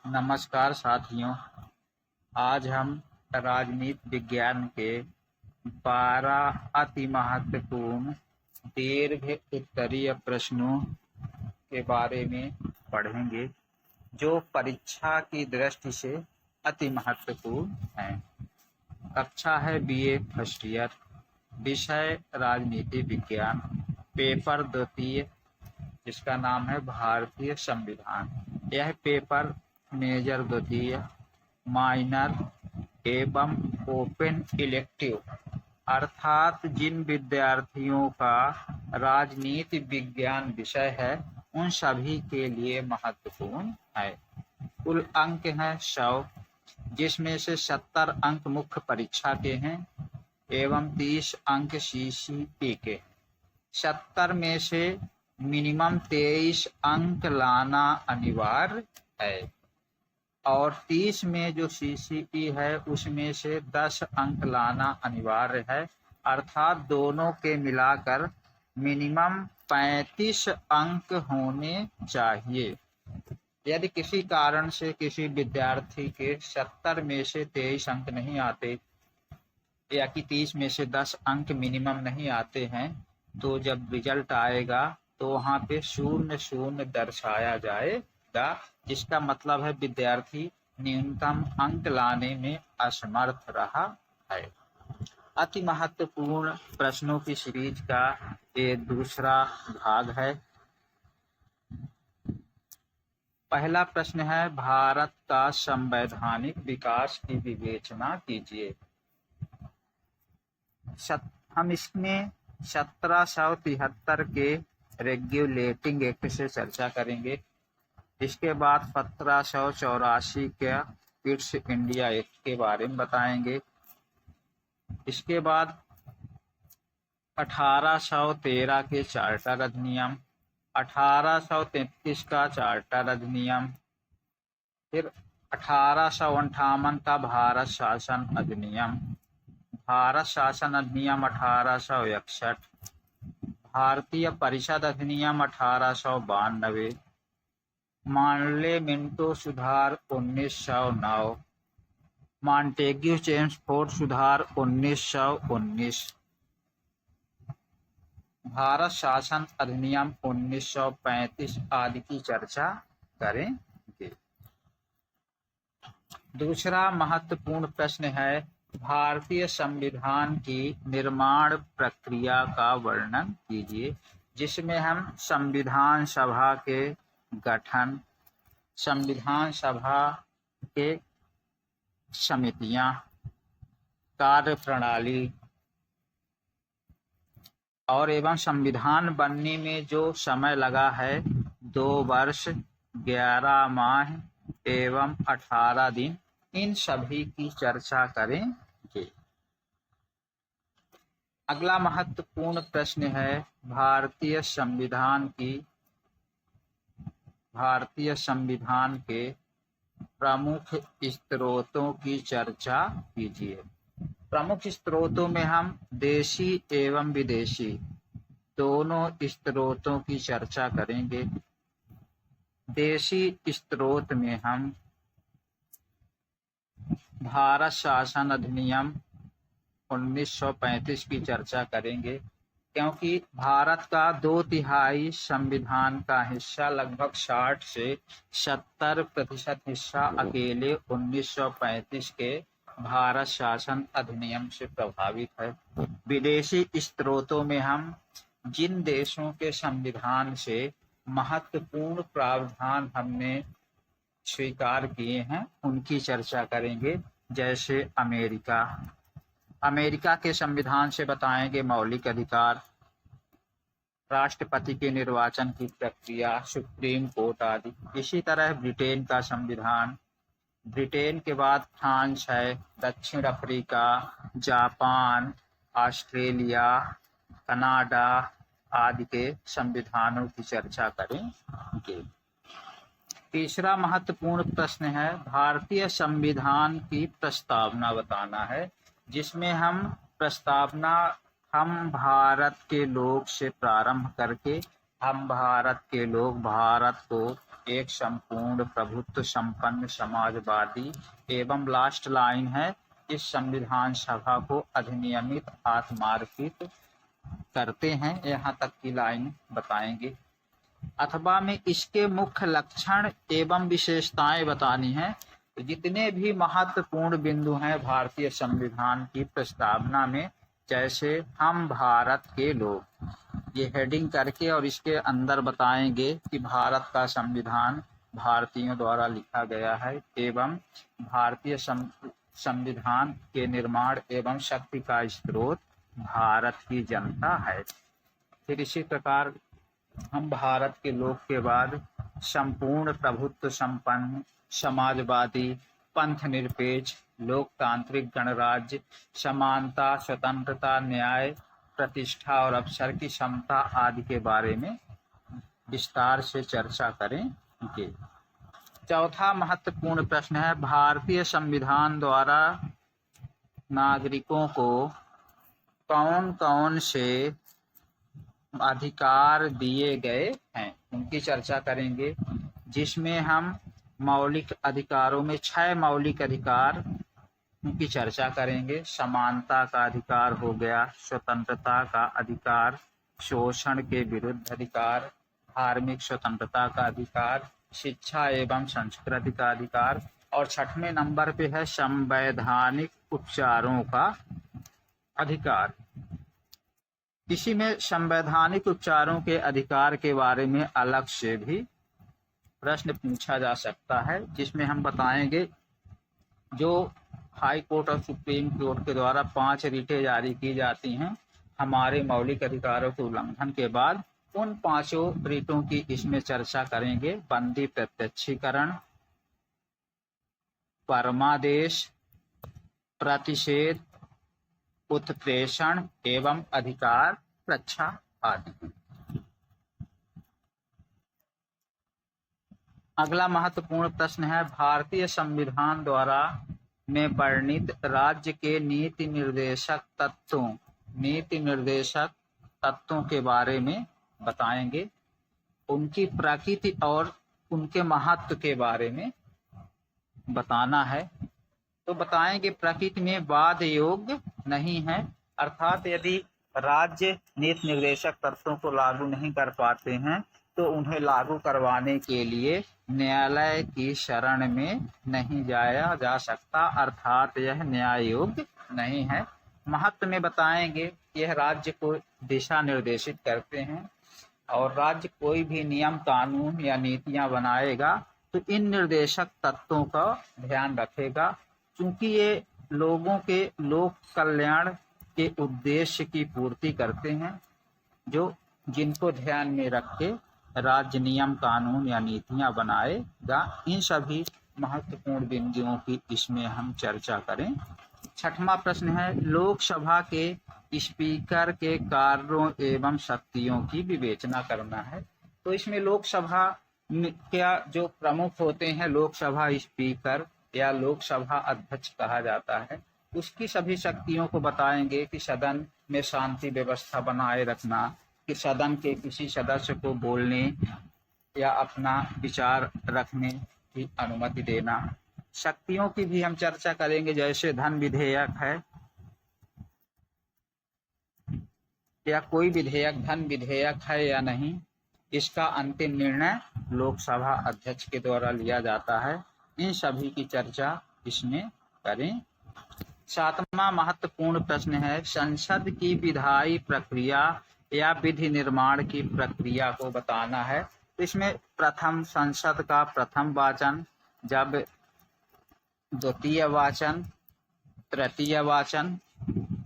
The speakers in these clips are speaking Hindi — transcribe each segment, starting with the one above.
नमस्कार साथियों। आज हम राजनीति विज्ञान के 12 अति महत्वपूर्ण दीर्घ उत्तरीय प्रश्नों के बारे में पढ़ेंगे जो परीक्षा की दृष्टि से अति महत्वपूर्ण हैं। कक्षा है बीए फर्स्ट ईयर, विषय राजनीति विज्ञान, पेपर द्वितीय जिसका नाम है भारतीय संविधान। यह पेपर मेजर द्वितीय, माइनर एवं ओपन इलेक्टिव अर्थात जिन विद्यार्थियों का राजनीति विज्ञान विषय है उन सभी के लिए महत्वपूर्ण है। कुल अंक हैं 100, जिसमें से 70 अंक मुख्य परीक्षा के हैं एवं 30 अंक सीसीपी के। 70 में से मिनिमम 23 अंक लाना अनिवार्य है और 30 में जो सीसीपी है उसमें से 10 अंक लाना अनिवार्य है, अर्थात दोनों के मिलाकर मिनिमम 35 अंक होने चाहिए। यदि किसी कारण से किसी विद्यार्थी के 70 में से 23 अंक नहीं आते या कि 30 में से 10 अंक मिनिमम नहीं आते हैं तो जब रिजल्ट आएगा तो वहाँ पे 0 दर्शाया जाएगा, जिसका मतलब है विद्यार्थी न्यूनतम अंक लाने में असमर्थ रहा है। अति महत्वपूर्ण प्रश्नों की सीरीज का ये दूसरा भाग है। पहला प्रश्न है, भारत का संवैधानिक विकास की विवेचना कीजिए। हम इसमें 1773 के रेगुलेटिंग एक्ट से चर्चा करेंगे। इसके बाद 1784 के किड्स इंडिया एक्ट के बारे में बताएंगे। इसके बाद 1813 के चार्टर अधिनियम, 1833 का चार्टर अधिनियम, फिर 1858 का भारत शासन अधिनियम, भारत शासन अधिनियम 1861, भारतीय परिषद अधिनियम 1892, मानले मिंटो सुधार 1909, मॉन्टेग्यू चेम्सफोर्ड सुधार 1919, भारत शासन अधिनियम 1935 आदि की चर्चा करेंगे। दूसरा महत्वपूर्ण प्रश्न है, भारतीय संविधान की निर्माण प्रक्रिया का वर्णन कीजिए, जिसमें हम संविधान सभा के गठन, संविधान सभा के समितियां, कार्यप्रणाली और एवं संविधान बनने में जो समय लगा है 2 वर्ष 11 माह एवं 18 दिन, इन सभी की चर्चा करेंगे। अगला महत्वपूर्ण प्रश्न है, भारतीय संविधान के प्रमुख स्रोतों की चर्चा कीजिए। प्रमुख स्रोतों में हम देशी एवं विदेशी दोनों स्रोतों की चर्चा करेंगे। देशी स्रोत में हम भारत शासन अधिनियम 1935 की चर्चा करेंगे, क्योंकि भारत का 2/3 संविधान का हिस्सा लगभग 60 से 70% हिस्सा अकेले 1935 के भारत शासन अधिनियम से प्रभावित है। विदेशी स्रोतों में हम जिन देशों के संविधान से महत्वपूर्ण प्रावधान हमने स्वीकार किए हैं उनकी चर्चा करेंगे, जैसे अमेरिका के संविधान से बताएंगे मौलिक अधिकार, राष्ट्रपति के निर्वाचन की प्रक्रिया, सुप्रीम कोर्ट आदि। इसी तरह ब्रिटेन का संविधान, ब्रिटेन के बाद फ्रांस है, दक्षिण अफ्रीका, जापान, ऑस्ट्रेलिया, कनाडा आदि के संविधानों की चर्चा करेंगे। तीसरा महत्वपूर्ण प्रश्न है, भारतीय संविधान की प्रस्तावना बताना है, जिसमें हम प्रस्तावना हम भारत के लोग से प्रारंभ करके हम भारत के लोग भारत को एक संपूर्ण प्रभुत्व संपन्न समाजवादी एवं लास्ट लाइन है इस संविधान सभा को अधिनियमित आत्मार्पित करते हैं, यहाँ तक की लाइन बताएंगे। अथवा में इसके मुख्य लक्षण एवं विशेषताएं बतानी है। तो जितने भी महत्वपूर्ण बिंदु हैं भारतीय संविधान की प्रस्तावना में, जैसे हम भारत के लोग, ये हेडिंग करके और इसके अंदर बताएंगे कि भारत का संविधान भारतीयों द्वारा लिखा गया है एवं भारतीय संविधान के निर्माण एवं शक्ति का स्रोत भारत की जनता है। फिर इसी प्रकार हम भारत के लोग के बाद संपूर्ण प्रभुत्व संपन्न समाजवादी पंथ निरपेक्ष लोकतांत्रिक गणराज्य समानता स्वतंत्रता न्याय प्रतिष्ठा और अवसर की समता आदि के बारे में विस्तार से चर्चा करेंगे। चौथा महत्वपूर्ण प्रश्न है भारतीय संविधान द्वारा नागरिकों को कौन कौन से अधिकार दिए गए हैं, उनकी चर्चा करेंगे। जिसमें हम मौलिक अधिकारों में 6 मौलिक अधिकार की चर्चा करेंगे। समानता का अधिकार हो गया, स्वतंत्रता का अधिकार, शोषण के विरुद्ध अधिकार, धार्मिक स्वतंत्रता का अधिकार, शिक्षा एवं संस्कृति का अधिकार, और 6वें नंबर पे है संवैधानिक उपचारों का अधिकार। इसी में संवैधानिक उपचारों के अधिकार के बारे में अलग से भी प्रश्न पूछा जा सकता है, जिसमें हम बताएंगे जो हाई कोर्ट और सुप्रीम कोर्ट के द्वारा 5 रिटें जारी की जाती हैं हमारे मौलिक अधिकारों के उल्लंघन के बाद, उन 5 रिटों की इसमें चर्चा करेंगे। बंदी प्रत्यक्षीकरण, परमादेश, प्रतिषेध, उत्प्रेषण एवं अधिकार रक्षा आदि। अगला महत्वपूर्ण प्रश्न है भारतीय संविधान द्वारा में वर्णित राज्य के नीति निर्देशक तत्वों के बारे में बताएंगे। उनकी प्रकृति और उनके महत्व के बारे में बताना है। तो बताएंगे प्रकृति में वाद योग्य नहीं है, अर्थात यदि राज्य नीति निर्देशक तत्वों को लागू नहीं कर पाते हैं तो उन्हें लागू करवाने के लिए न्यायालय की शरण में नहीं जाया जा सकता, अर्थात यह न्याय योग्य नहीं है। महत्व में बताएंगे यह राज्य को दिशा निर्देशित करते हैं और राज्य कोई भी नियम कानून या नीतियां बनाएगा तो इन निर्देशक तत्वों का ध्यान रखेगा, क्योंकि ये लोगों के लोक कल्याण के उद्देश्य की पूर्ति करते हैं, जिनको ध्यान में रख के राज्य नियम कानून या नीतियां बनाएगा। इन सभी महत्वपूर्ण बिंदुओं की इसमें हम चर्चा करें। 6वां प्रश्न है लोकसभा के स्पीकर के कार्यों एवं शक्तियों की विवेचना करना है। तो इसमें लोकसभा क्या जो प्रमुख होते हैं, लोकसभा स्पीकर या लोकसभा अध्यक्ष कहा जाता है, उसकी सभी शक्तियों को बताएंगे कि सदन में शांति व्यवस्था बनाए रखना, कि सदन के किसी सदस्य को बोलने या अपना विचार रखने की अनुमति देना। शक्तियों की भी हम चर्चा करेंगे, जैसे धन विधेयक है या कोई विधेयक धन विधेयक है या नहीं, इसका अंतिम निर्णय लोकसभा अध्यक्ष के द्वारा लिया जाता है। इन सभी की चर्चा इसमें करें। 7वां महत्वपूर्ण प्रश्न है संसद की विधायी प्रक्रिया या विधि निर्माण की प्रक्रिया को बताना है। तो इसमें प्रथम संसद का प्रथम वाचन, जब द्वितीय वाचन, तृतीय वाचन,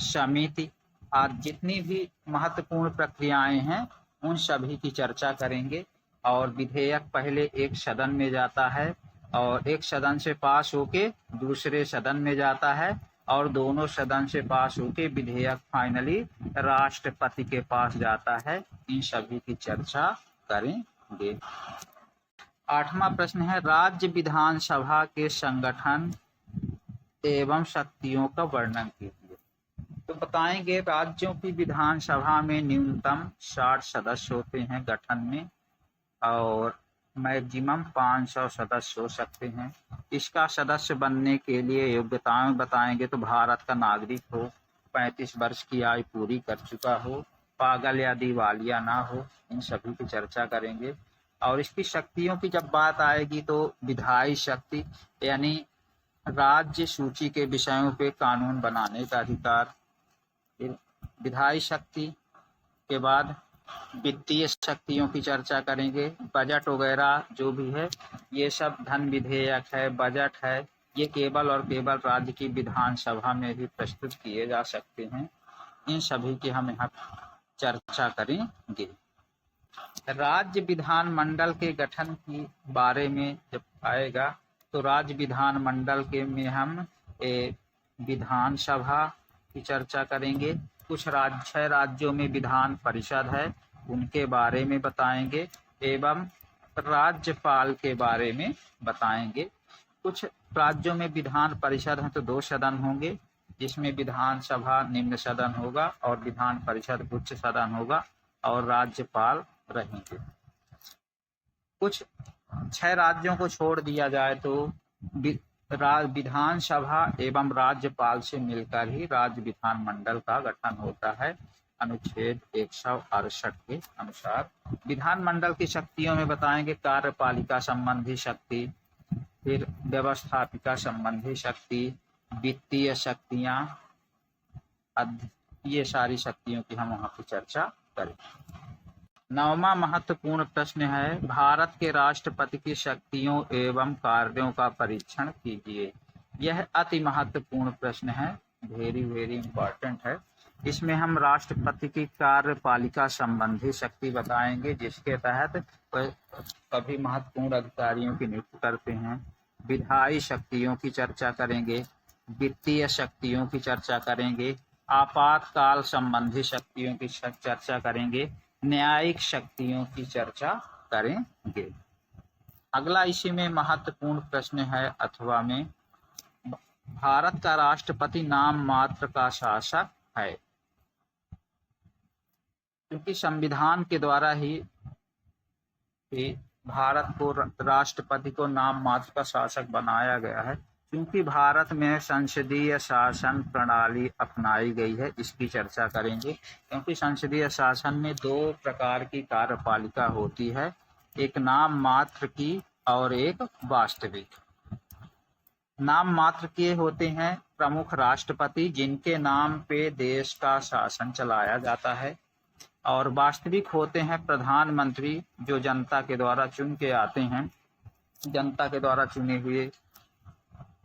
समिति आदि जितनी भी महत्वपूर्ण प्रक्रियाएं हैं उन सभी की चर्चा करेंगे। और विधेयक पहले एक सदन में जाता है और एक सदन से पास होके दूसरे सदन में जाता है और दोनों सदन से पास होके विधेयक फाइनली राष्ट्रपति के पास जाता है। इन सभी की चर्चा करेंगे। 8वां प्रश्न है राज्य विधानसभा के संगठन एवं शक्तियों का वर्णन कीजिए। तो बताएंगे राज्यों की विधानसभा में न्यूनतम 60 सदस्य होते हैं गठन में, और मैक्सिमम 500 सदस्य हो सकते हैं। इसका सदस्य बनने के लिए योग्यताएं बताएंगे तो भारत का नागरिक हो, 35 वर्ष की आयु पूरी कर चुका हो, पागल या दिवालिया ना हो, इन सभी की चर्चा करेंगे। और इसकी शक्तियों की जब बात आएगी तो विधायी शक्ति यानी राज्य सूची के विषयों पे कानून बनाने का अधिकार, फिर विधायी शक्ति के बाद वित्तीय शक्तियों की चर्चा करेंगे। बजट वगैरह जो भी है ये सब धन विधेयक है, बजट है, ये केवल और केवल राज्य की विधानसभा में ही प्रस्तुत किए जा सकते हैं। इन सभी की हम यहाँ चर्चा करेंगे। राज्य विधानमंडल के गठन के बारे में जब आएगा तो राज्य विधानमंडल के में हम विधानसभा की चर्चा करेंगे। कुछ 6 राज्यों में विधान परिषद है, उनके बारे में बताएंगे एवं राज्यपाल के बारे में बताएंगे। कुछ राज्यों में विधान परिषद है तो 2 सदन होंगे, जिसमें विधानसभा निम्न सदन होगा और विधान परिषद उच्च सदन होगा और राज्यपाल रहेंगे। कुछ 6 राज्यों को छोड़ दिया जाए तो विधानसभा एवं राज्यपाल से मिलकर ही राज्य विधानमंडल का गठन होता है, अनुच्छेद 168 के अनुसार। विधानमंडल की शक्तियों में बताएंगे कार्यपालिका संबंधी शक्ति, फिर व्यवस्थापिका संबंधी शक्ति, वित्तीय शक्तियां, ये सारी शक्तियों की हम वहां पर चर्चा करेंगे। 9वां महत्वपूर्ण प्रश्न है भारत के राष्ट्रपति की शक्तियों एवं कार्यों का परीक्षण कीजिए। यह अति महत्वपूर्ण प्रश्न है, वेरी वेरी इंपॉर्टेंट है। इसमें हम राष्ट्रपति की कार्यपालिका संबंधी शक्ति बताएंगे, जिसके तहत सभी महत्वपूर्ण अधिकारियों की नियुक्ति करते हैं। विधायी शक्तियों की चर्चा करेंगे, वित्तीय शक्तियों की चर्चा करेंगे, आपातकाल संबंधी शक्तियों की चर्चा करेंगे, न्यायिक शक्तियों की चर्चा करेंगे। अगला इसी में महत्वपूर्ण प्रश्न है अथवा में, भारत का राष्ट्रपति नाम मात्र का शासक है, क्योंकि संविधान के द्वारा ही भारत को राष्ट्रपति को नाम मात्र का शासक बनाया गया है। क्योंकि भारत में संसदीय शासन प्रणाली अपनाई गई है, इसकी चर्चा करेंगे। क्योंकि संसदीय शासन में 2 प्रकार की कार्यपालिका होती है, एक नाम मात्र की और एक वास्तविक। नाम मात्र के होते हैं प्रमुख राष्ट्रपति, जिनके नाम पे देश का शासन चलाया जाता है, और वास्तविक होते हैं प्रधानमंत्री, जो जनता के द्वारा चुन के आते हैं। जनता के द्वारा चुने हुए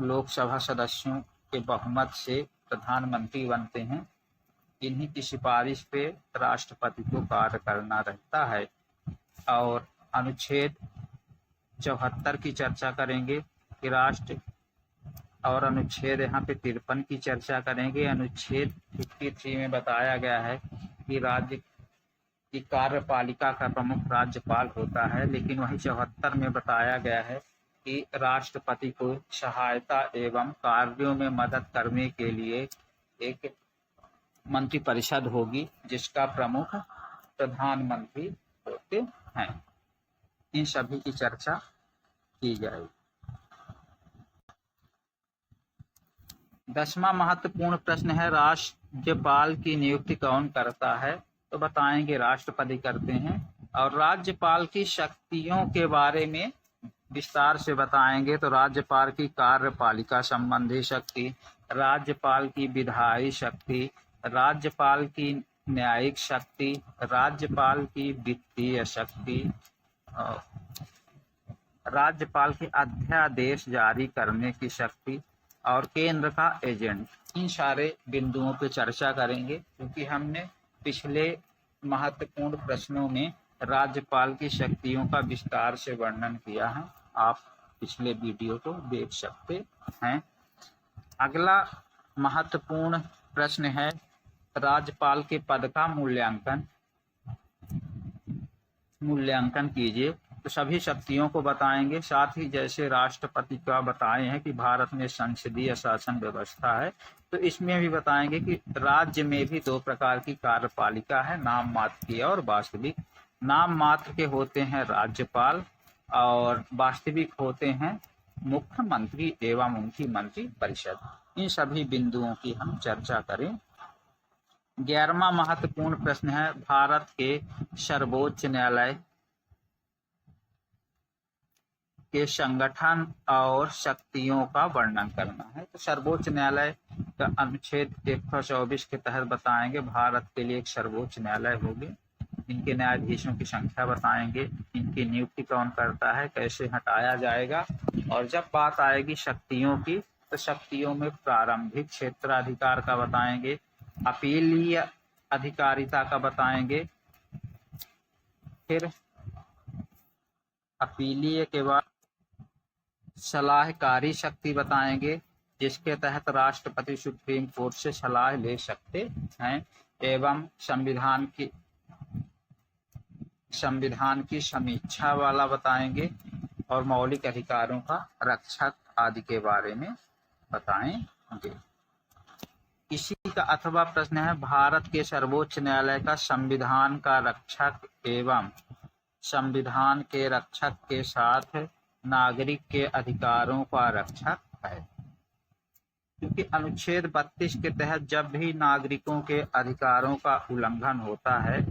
लोकसभा सदस्यों के बहुमत से प्रधानमंत्री बनते हैं। इन्हीं की सिफारिश पे राष्ट्रपति को कार्य करना रहता है। और अनुच्छेद 74 की चर्चा करेंगे कि राष्ट्र, और अनुच्छेद यहाँ पे 53 की चर्चा करेंगे। अनुच्छेद 53 में बताया गया है कि राज्य की कार्यपालिका का प्रमुख राज्यपाल होता है, लेकिन वहीं 74 में बताया गया है कि राष्ट्रपति को सहायता एवं कार्यों में मदद करने के लिए एक मंत्रिपरिषद होगी, जिसका प्रमुख प्रधानमंत्री होते हैं। इन सभी की चर्चा की जाएगी। 10वां महत्वपूर्ण प्रश्न है राज्यपाल की नियुक्ति कौन करता है, तो बताएंगे राष्ट्रपति करते हैं। और राज्यपाल की शक्तियों के बारे में विस्तार से बताएंगे तो राज्यपाल की कार्यपालिका संबंधी शक्ति, राज्यपाल की विधायी शक्ति, राज्यपाल की न्यायिक शक्ति, राज्यपाल की वित्तीय शक्ति, राज्यपाल की अध्यादेश जारी करने की शक्ति और केंद्र का एजेंट। इन सारे बिंदुओं पर चर्चा करेंगे, क्योंकि हमने पिछले महत्वपूर्ण प्रश्नों में राज्यपाल की शक्तियों का विस्तार से वर्णन किया है। आप पिछले वीडियो को देख सकते हैं। अगला महत्वपूर्ण प्रश्न है राज्यपाल के पद का मूल्यांकन कीजिए। तो सभी शक्तियों को बताएंगे, साथ ही जैसे राष्ट्रपति का बताए हैं कि भारत में संसदीय शासन व्यवस्था है, तो इसमें भी बताएंगे कि राज्य में भी 2 प्रकार की कार्यपालिका है, नाम मात्र की और वास्तविक। नाम मात्र के होते हैं राज्यपाल, और वास्तविक होते हैं मुख्यमंत्री एवं उनकी मंत्री परिषद। इन सभी बिंदुओं की हम चर्चा करें। 11वां महत्वपूर्ण प्रश्न है भारत के सर्वोच्च न्यायालय के संगठन और शक्तियों का वर्णन करना है। तो सर्वोच्च न्यायालय का अनुच्छेद 124 के तहत बताएंगे भारत के लिए एक सर्वोच्च न्यायालय होगी। इनके न्यायाधीशों की संख्या बताएंगे, इनकी नियुक्ति कौन करता है, कैसे हटाया जाएगा। और जब बात आएगी शक्तियों की, तो शक्तियों में प्रारंभिक क्षेत्राधिकार का बताएंगे, अपीलीय अधिकारिता का बताएंगे, फिर अपीलीय के बाद सलाहकारी शक्ति बताएंगे, जिसके तहत राष्ट्रपति सुप्रीम कोर्ट से सलाह ले सकते हैं, एवं संविधान की समीक्षा वाला बताएंगे, और मौलिक अधिकारों का रक्षक आदि के बारे में बताएंगे। इसी का अथवा प्रश्न है भारत के सर्वोच्च न्यायालय का संविधान का रक्षक एवं संविधान के रक्षक के साथ नागरिक के अधिकारों का रक्षक है। क्योंकि अनुच्छेद 32 के तहत जब भी नागरिकों के अधिकारों का उल्लंघन होता है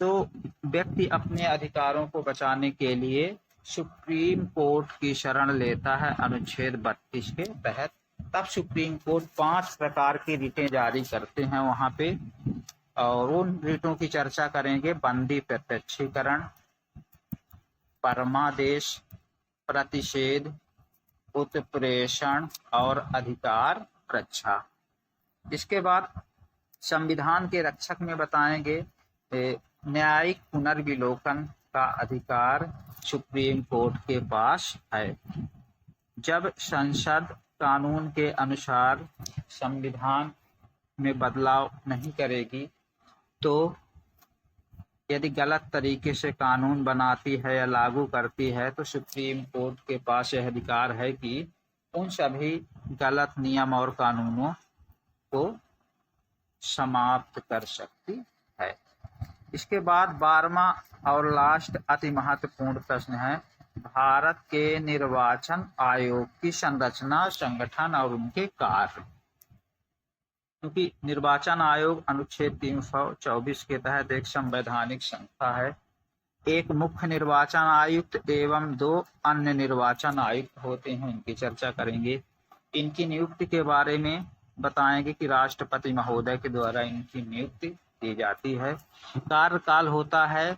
तो व्यक्ति अपने अधिकारों को बचाने के लिए सुप्रीम कोर्ट की शरण लेता है अनुच्छेद 32 के तहत। तब सुप्रीम कोर्ट 5 प्रकार की रिटें जारी करते हैं वहां पे, और उन रिटों की चर्चा करेंगे। बंदी प्रत्यक्षीकरण, परमादेश, प्रतिषेध, उत्प्रेषण और अधिकार रक्षा। इसके बाद संविधान के रक्षक में बताएंगे न्यायिक पुनर्विलोकन का अधिकार सुप्रीम कोर्ट के पास है। जब संसद कानून के अनुसार संविधान में बदलाव नहीं करेगी, तो यदि गलत तरीके से कानून बनाती है या लागू करती है, तो सुप्रीम कोर्ट के पास यह अधिकार है कि उन सभी गलत नियम और कानूनों को समाप्त कर सकती है। इसके बाद 12वां और लास्ट अति महत्वपूर्ण प्रश्न है भारत के निर्वाचन आयोग की संरचना, संगठन और उनके कार्य। क्योंकि निर्वाचन आयोग अनुच्छेद 324 के तहत एक संवैधानिक संस्था है। एक मुख्य निर्वाचन आयुक्त एवं 2 अन्य निर्वाचन आयुक्त होते हैं, इनकी चर्चा करेंगे। इनकी नियुक्ति के बारे में बताएंगे कि राष्ट्रपति महोदय के द्वारा इनकी नियुक्ति की जाती है। कार्यकाल होता है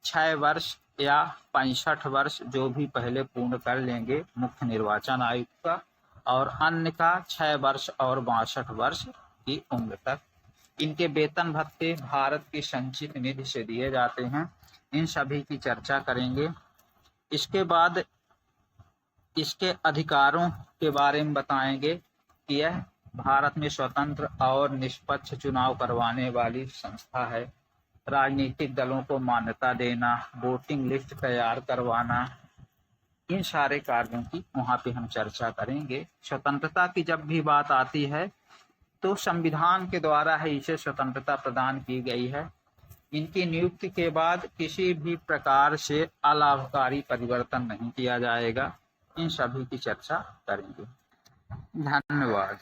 6 वर्ष या 65 वर्ष, जो भी पहले पूर्ण कर लेंगे मुख्य निर्वाचन आयुक्त का, और अन्य का 6 वर्ष और 62 वर्ष की उम्र तक। इनके वेतन भत्ते भारत की संचित निधि से दिए जाते हैं। इन सभी की चर्चा करेंगे। इसके बाद इसके अधिकारों के बारे में बताएंगे कि यह भारत में स्वतंत्र और निष्पक्ष चुनाव करवाने वाली संस्था है। राजनीतिक दलों को मान्यता देना, वोटिंग लिस्ट तैयार करवाना, इन सारे कार्यों की वहाँ पे हम चर्चा करेंगे। स्वतंत्रता की जब भी बात आती है तो संविधान के द्वारा है इसे स्वतंत्रता प्रदान की गई है। इनकी नियुक्ति के बाद किसी भी प्रकार से अलाभकारी परिवर्तन नहीं किया जाएगा। इन सभी की चर्चा करेंगे। धन्यवाद।